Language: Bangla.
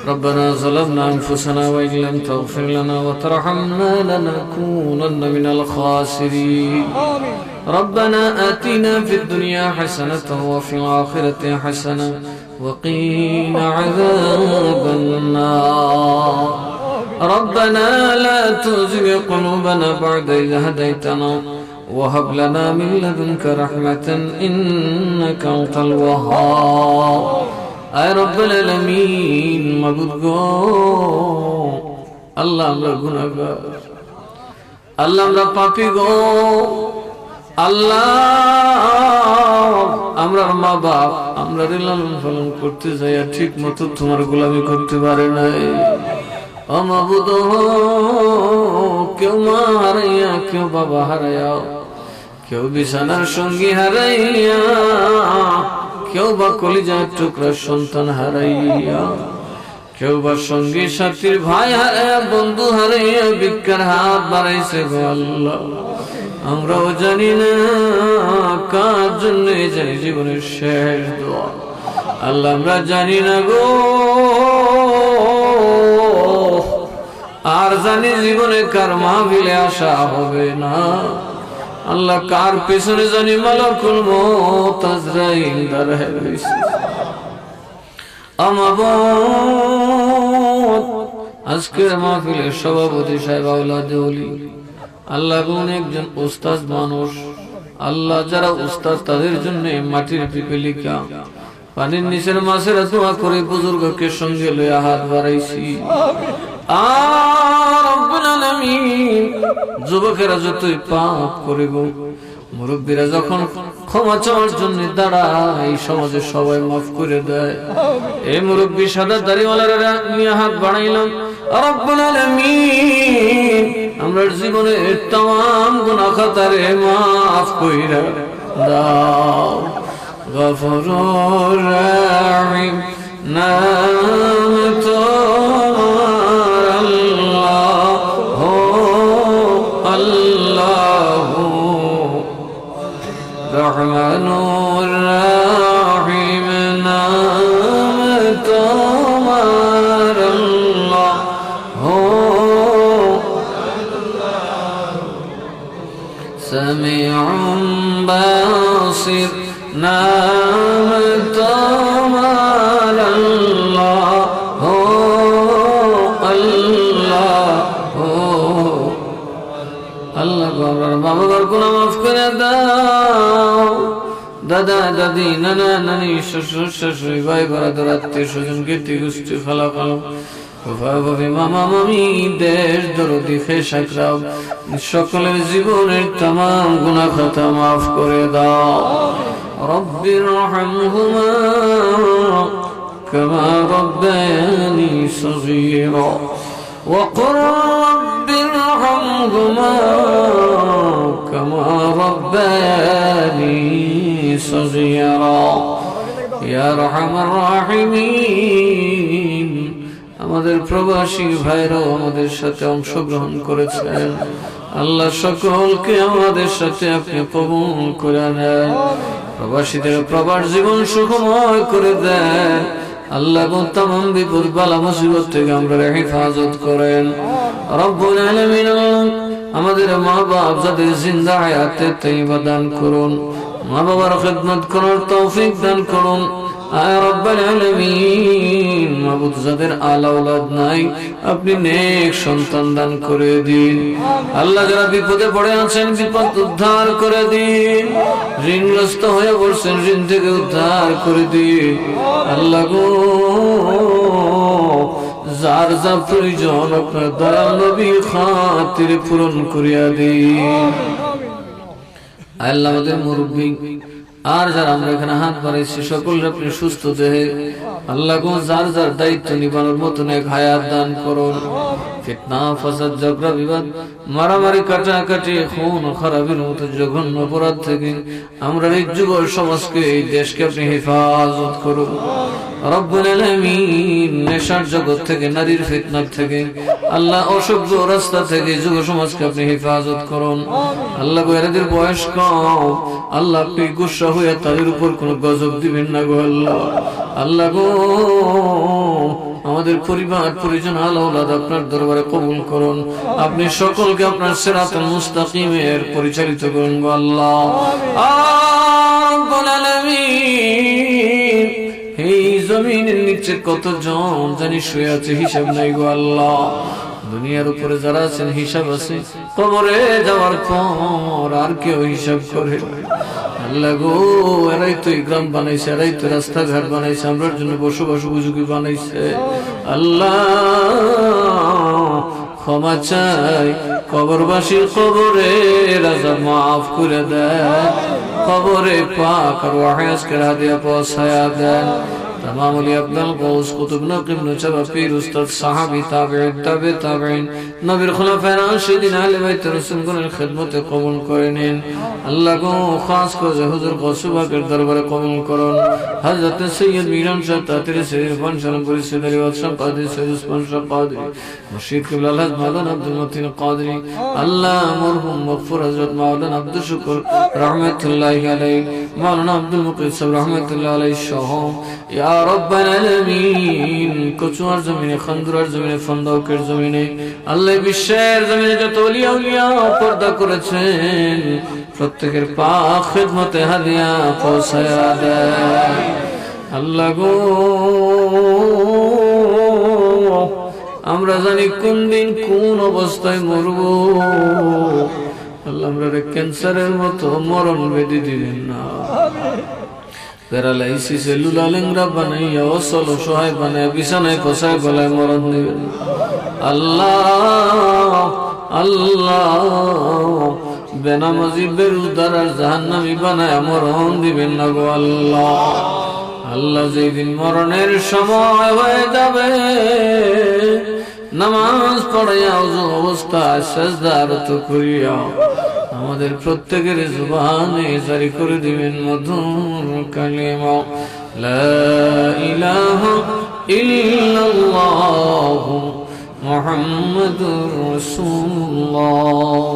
ربنا ظلمنا أنفسنا وإن لم تغفر لنا وترحمنا لنكونن من الخاسرين ربنا آتنا في الدنيا حسنة وفي الآخرة حسنة وقنا عذاب النار ربنا لا تزغ قلوبنا بعد إذ هديتنا وهب لنا من لدنك رحمة إنك أنت الوهاب আয় রব্বুল আলামিন মাবুদ গো আল্লাহ আমরা গুনাহগার আল্লাহ আমরা পাপী গো আল্লাহ আমরা মা বাপ আমরা লালন পালন করতে যাই আর ঠিক মতো তোমার গোলামি করতে পারে নাই ও মাবুদ কেউ মা হারাইয়া কেউ বাবা হারাইয়া কেউ বিছানার সঙ্গী হারাইয়া কেউ বা কলিজার টুকরা সন্তান হারাইয়া কেউ বা সঙ্গী সাথীর ভাই হারাইয়া বন্ধু হারাইয়া ভিক্ষার হাত বাড়াইছে গো আল্লাহ আমরাও জানি না কার জন্য জানি জীবনের শেষ দোয়া আল্লাহ আমরা জানি না গো আর জানি জীবনে কার মাহফিলে আসা হবে না আল্লাহ কার পেছনে জানি মালাকুল মউত আজরাইল দাঁড়ায় রয়েছে আমাবত আজকের মাহফিলের সভাপতি সাহেব আওলাদে ওলি আল্লাহ কোন একজন উস্তাদ মানুষ আল্লাহ যারা উস্তাদ তাদের জন্য মাটির পিপলিকা পানির নিচের মাছের দোয়া করে বুজুর্গকে সঙ্গে লইয়া হাত বাড়াইছি আর রব্বুল আলামিন যুবকেরা যতই পাপ করে গো মুরব্বীরা যখন ক্ষমা চাওয়ার জন্য দাঁড়ায় এই সমাজে সবাই মাফ করে দেয় এই মুরব্বী সাদা দাড়িওয়ালারা নিয়ে হাত বাড়াইলাম রব্বুল আলামিন আমরা জীবনের तमाम গুনাহ খাতারে মাফ কইরা দাও গফুরুর রহিম নাম তোমার আল্লাহ আল্লাহ রহমানুর রহিম নাম তোমার আল্লাহ সামিউম বাসির নাম তোমার আল্লাহ আল্লাহ আল্লাহ বাবার বাবার গুনাহ মাফ করে দাও দাদা দাদি নানা নানি শ্বশুর শাশুড়ি ভাই বারাদার আত্মীয় স্বজন কীর্তি গোষ্ঠী খালা খালা ভাবি মামা মামি দেশ দরদি খেসাকরাও সকলের জীবনের तमाम গুনাহ খাতা মাফ করে দাও রব্বির রহমহুমা কামা রব্বায়ানি সগীরা وقل رب ارحمهما كما ربياني صغيرا يا ارحم الراحمين আমাদের প্রবাসী ভাইরাও আমাদের সাথে অংশগ্রহণ করেছেন আল্লাহ সকলকে আমাদের সাথে আপনি কবুল করে নেন প্রবাসীদের প্রবাস জীবন সুখময় করে দেন আল্লাহ গো तमाम বিপদ বালা মুসিবত থেকে আমরা হেফাজত করেন রব্বুল আলামিন আমাদের মা বাপ যাদের জিন্দা হায়াতে তাইয়্যিবা দান করুন মা বাবার খিদমত করার তৌফিক দান করুন আয় রব্বুল আলামিন মাবুদ যাদের আওলাদ নাই আপনি নেক সন্তান দান করে দিন আল্লাহ যারা বিপদে পড়ে আছেন বিপদ উদ্ধার করে দিন ঋণগ্রস্ত হয়ে পড়ছেন ঋণ থেকে উদ্ধার করে দিন আল্লাহ গো যার যা প্রয়োজন আপনার দয়াল নবীর খাতিরে পূরণ করিয়া দিন আল্লাহ আমাদের মুরব্বী আর যারা আমরা এখানে হাত বাড়াইছি সকলের আপনি সুস্থ দেহে আল্লাহ গো যার যার দায়িত্ব নিবানোর মতন এক হায়াত দান করুন ফিতনা ফাসাদ ঝগড়া বিবাদ মারামারি কাটাকাটি খুন খারাপের মতো জঘন্য অপরাধ থেকে আমরা এই যুব সমাজকে এই দেশকে আপনি হেফাজত করুন রব্বুল আলামিন নেশার জগৎ থেকে নারীর ফিতনা থেকে আল্লাহ অসভ্য রাস্তা থেকে যুব সমাজকে আপনি হেফাজত করুন আল্লাহ গো এদের বয়স কম আল্লাহ আপনি গুসা হয়ে তাদের উপর কোনো গজব দিবেন না গো আল্লাহ আল্লাহ গো আমাদের পরিবার পরিজন আল-আওলাদ আপনার দরবারে কবুল করুন। আপনি সকলকে আপনার সিরাতুল মুস্তাকিমের পরিচালিত করুন গো আল্লাহ। রব্বুল আলামিন, এই জমিনের নিচে কতজন জানি শুয়ে আছে, হিসাব নাই গো আল্লাহ। দুনিয়ার উপরে যারা আছেন হিসাব আছে, কবরে যাওয়ার পর আর কেউ হিসাব করে? আল্লাহ গো, এরাই তো গ্রাম বানাইছে, এরাই তো রাস্তাঘাট বানাইছে, আমরার জন্য বসবাস উপযোগী বানাইছে। আল্লাহ ক্ষমা চাই, কবরবাসীর কবরে রাজা মাফ করে দেন, কবরে পাক আর ওয়াহিয়াজকে হাদিয়া পৌঁছায়া দেন। तमाम औलिया अब्दुल गौस कुतुब नकीब नजब पीर उस्ताद साहबी ताबिईन तबे ताबिईन नबीर खुलाफाए राशिदीन आले बैत रसूलगণের খিদমতে কবুল করে নিন। আল্লাহ গো, খাস করে হুজুর গৌসুবাকের দরবারে কবুল করুন। হযরত সৈয়দ মিরান শাহ তাতির শরীফ পঞ্চনপুর সিদারি ওয়াসা কাদি সৈয়দ উসমান শাহ কাদি মুর্শিদ কিবলা আলহাজ মাওলানা আব্দুল মতিন কাদরি, আল্লাহ মরহুম মগফুর হযরত মাওলানা আব্দুল শুকুর রাহমাতুল্লাহি আলাইহি, মাওলানা আব্দুল মুকিত সাহেব রাহমাতুল্লাহি আলাইহি সহ ইয়া রব্বাল আলামিন, কচুয়ার জমিনে, খন্দুরার জমিনে, ফন্দকের জমিনে, আল্লাহ বিশ্বের জমিনে যত ওলিয়া উলিয়া পর্দা করেছেন প্রত্যেকের পাক খিদমতে হাদিয়া পৌঁছায়া দেন। আল্লাহ গো, আমরা জানি কোন দিন কোন অবস্থায় মরব। আল্লাহ আমরা ক্যান্সারের মতো মরণ বেদি দিবেন না, প্যারালাইসিস লুলা লেংরা বানাইয়া অসল অসহায় বানায় বিছানায় পচায় গলায় মরণ দিবেন। আল্লাহ আল্লাহ, বেনামাজি বেরুজদার আর জাহান্নামী বানায় মরণ দিবেন না গো আল্লাহ। আল্লাহ, যেদিন মরণের সময় হয়ে যাবে, নামাজ পড়াইয়া ওযু অবস্থায় সিজদারত করিয়া আমাদের প্রত্যেকের জবানে জারি করে দিবেন মধুর কালিমা লা ইলাহা ইল্লাল্লাহু মুহাম্মাদুর রাসূলুল্লাহ।